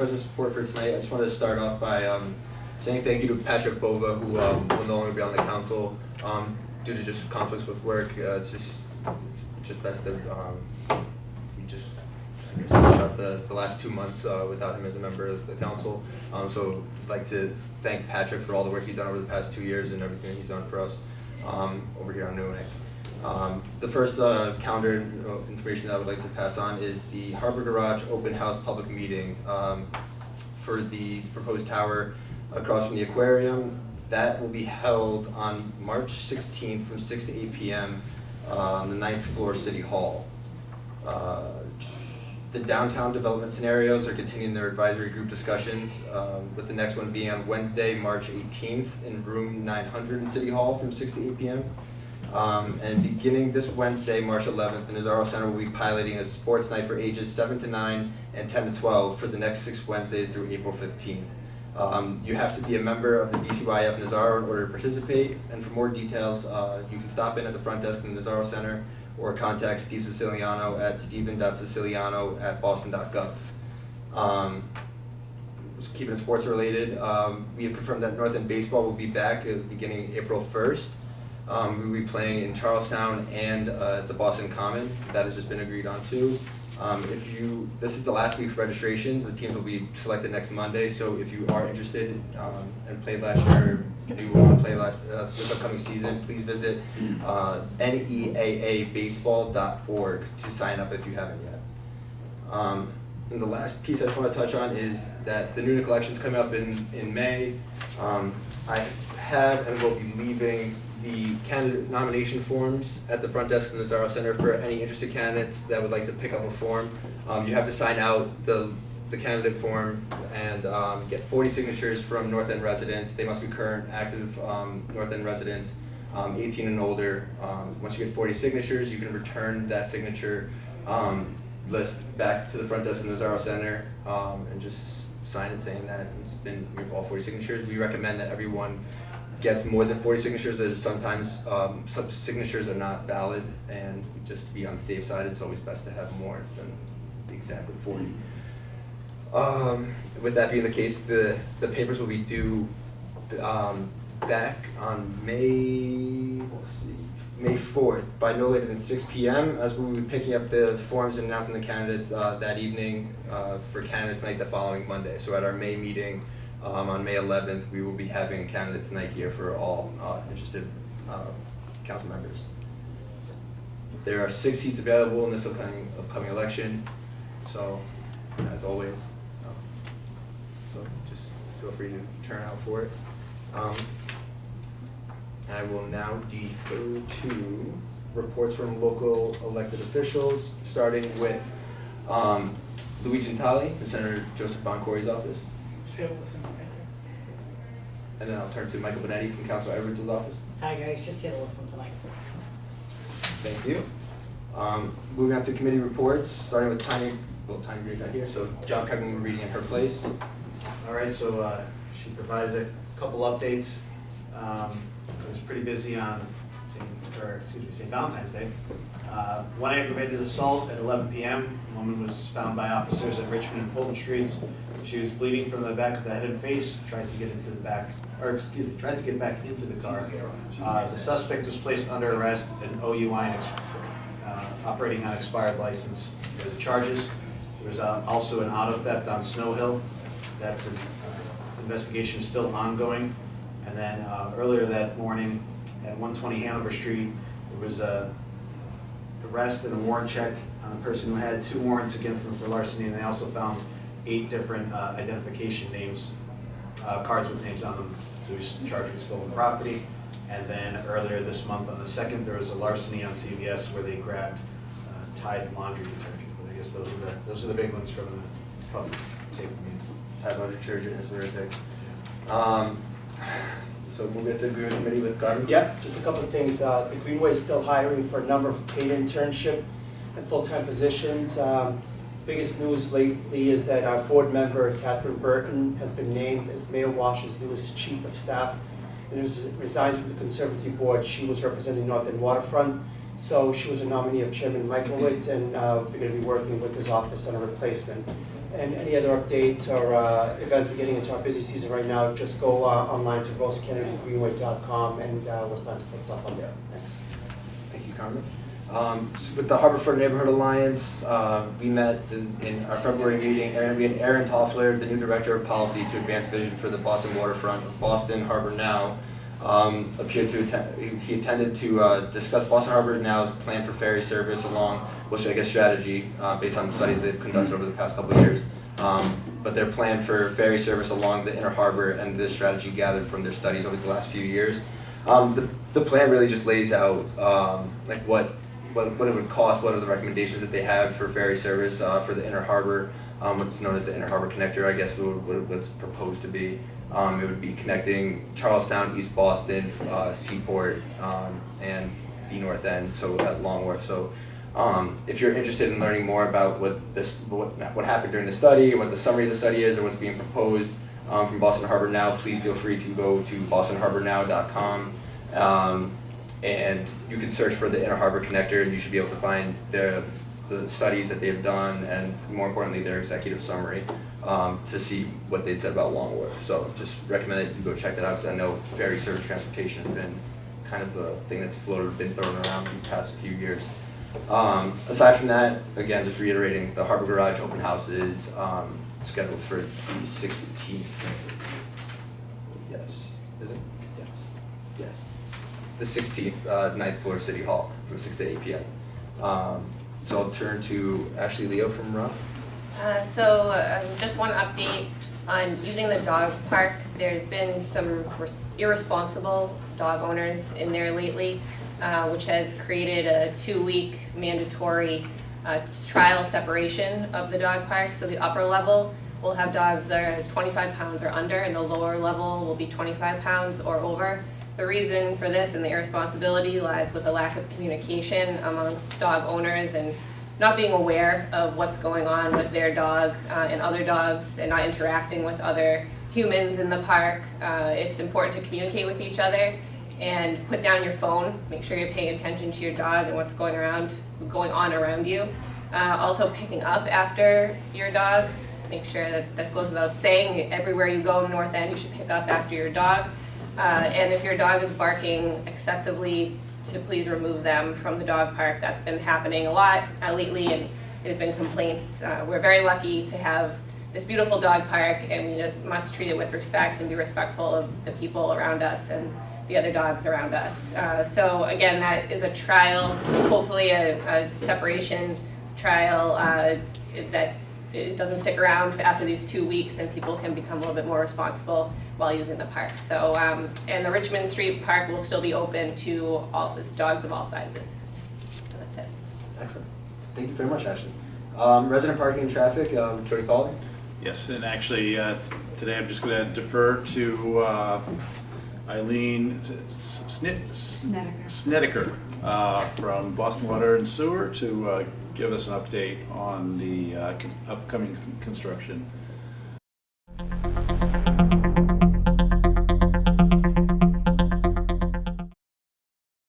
president's report for tonight. I just wanted to start off by saying thank you to Patrick Bova, who will no longer be on the council due to just conflicts with work. It's just best that we just shut the last 2 months without him as a member of the council. So I'd like to thank Patrick for all the work he's done over the past 2 years and everything he's done for us over here on NEWNC. The first calendar information that I would like to pass on is the Harbor Garage Open House Public Meeting for the proposed tower across from the aquarium. That will be held on March 16th from 6 to 8 p.m. On the 9th floor of City Hall. The downtown development scenarios are continuing their advisory group discussions, with the next one being on Wednesday, March 18th in room 900 in City Hall from 6 to 8 p.m. And beginning this Wednesday, March 11th, the Nazaro Center will be piloting a sports night for ages 7 to 9 and 10 to 12 for the next 6 Wednesdays through April 15th. You have to be a member of the BCYF Nazaro in order to participate, and for more details, you can stop in at the front desk in the Nazaro Center or contact Steve Siciliano at steven.siciliano@boston.gov. Just keeping it sports related, we have confirmed that North End Baseball will be back beginning April 1st. We will be playing in Charlestown and the Boston Common. That has just been agreed on too. This is the last week for registrations. The teams will be selected next Monday. So if you are interested and played last year, if you want to play this upcoming season, please visit neaabaseball.org to sign up if you haven't yet. And the last piece I just want to touch on is that the NEWNC election's coming up in May. I have and will be leaving the candidate nomination forms at the front desk of the Nazaro Center for any interested candidates that would like to pick up a form. You have to sign out the candidate form and get 40 signatures from North End residents. They must be current, active North End residents, 18 and older. Once you get 40 signatures, you can return that signature list back to the front desk of the Nazaro Center and just sign it saying that we have all 40 signatures. We recommend that everyone gets more than 40 signatures, as sometimes some signatures are not valid, and just to be on the safe side, it's always best to have more than exactly 40. With that being the case, the papers will be due back on May 4th by no later than 6 p.m. as we will be picking up the forms and announcing the candidates that evening for candidates night the following Monday. So at our May meeting, on May 11th, we will be having candidates night here for all interested council members. There are 6 seats available in this upcoming election, so as always, so just feel free to turn out for it. I will now defer to reports from local elected officials, starting with Luigi Gentili, in Senator Joseph Boncore's office. And then I'll turn to Michael Benetti from Councilor Edwards' office. Hi guys, just here to listen tonight. Thank you. Moving on to committee reports, starting with Tanya Green's not here, so John Peckman will be reading in her place. All right, so she provided a couple updates. I was pretty busy on St. Valentine's Day. One aggravated assault at 11 p.m. A woman was found by officers at Richmond and Fulton Streets. She was bleeding from the back of the head and face. Tried to get back into the car. The suspect was placed under arrest and OUI operating on expired license for the charges. There was also an auto theft on Snow Hill. That's an investigation still ongoing. And then earlier that morning at 120 Hanover Street, there was a arrest and a warrant check on a person who had 2 warrants against them for larceny, and they also found 8 different identification names, cards with names on them. So he's charged with stolen property. And then earlier this month on the 2nd, there was a larceny on CVS where they grabbed Tide laundry detergent. But I guess those are the big ones from the public safety meeting. Tide laundry detergent is very big. So we'll get to the committee with Garden. Yeah, just a couple of things. The Greenway is still hiring for a number of paid internship and full-time positions. Biggest news lately is that our board member, Catherine Burton, has been named as Mayor Wash's newest chief of staff. And has resigned from the Conservancy Board. She was representing North End Waterfront. So she was a nominee of Chairman Michaelowitz, and they're going to be working with his office on a replacement. And any other updates or events we're getting into our busy season right now, just go online to rosekennedygreenway.com and we'll start to put stuff on there. Thanks. Thank you, Carmen. So with the Harborford Neighborhood Alliance, we met in our February meeting. We had Aaron Toffler, the new Director of Policy to Advance Vision for the Boston waterfront of Boston Harbor Now, appeared to attend. He attended to discuss Boston Harbor Now's plan for ferry service along, which I guess strategy based on the studies they've conducted over the past couple of years. But their plan for ferry service along the inner harbor and the strategy gathered from their studies over the last few years. The plan really just lays out like what it would cost, what are the recommendations that they have for ferry service for the inner harbor, what's known as the inner harbor connector, I guess what's proposed to be. It would be connecting Charlestown, East Boston, Seaport, and the North End, so at Long Wharf. So if you're interested in learning more about what happened during the study, what the summary of the study is, or what's being proposed from Boston Harbor Now, please feel free to go to bostonharbornow.com. And you can search for the Inner Harbor Connector, and you should be able to find the studies that they've done, and more importantly, their executive summary to see what they'd said about Long Wharf. So just recommend that you go check that out, because I know ferry service transportation has been kind of a thing that's been thrown around these past few years. Aside from that, again, just reiterating, the Harbor Garage open house is scheduled for the 16th. Yes, is it? Yes. Yes. The 16th, 9th floor of City Hall from 6 to 8 p.m. So I'll turn to Ashley Leo from RUF. Just one update on using the dog park. There's been some irresponsible dog owners in there lately, which has created a 2-week mandatory trial separation of the dog park. So the upper level will have dogs that are 25 pounds or under, and the lower level will be 25 pounds or over. The reason for this and the irresponsibility lies with a lack of communication amongst dog owners and not being aware of what's going on with their dog and other dogs, and not interacting with other humans in the park. It's important to communicate with each other and put down your phone. Make sure you're paying attention to your dog and what's going on around you. Also picking up after your dog. Make sure that goes without saying. Everywhere you go in North End, you should pick up after your dog. And if your dog is barking excessively, to please remove them from the dog park. That's been happening a lot lately, and there's been complaints. We're very lucky to have this beautiful dog park, and we must treat it with respect and be respectful of the people around us and the other dogs around us. So again, that is a trial, hopefully a separation trial that it doesn't stick around after these 2 weeks, and people can become a little bit more responsible while using the park. So, and the Richmond Street Park will still be open to all dogs of all sizes. So that's it. Excellent. Thank you very much, Ashley. Resident parking and traffic, Jody Fowler. Yes, and actually today I'm just going to defer to Eileen Snedeker from Boston Water and Sewer to give us an update on the upcoming construction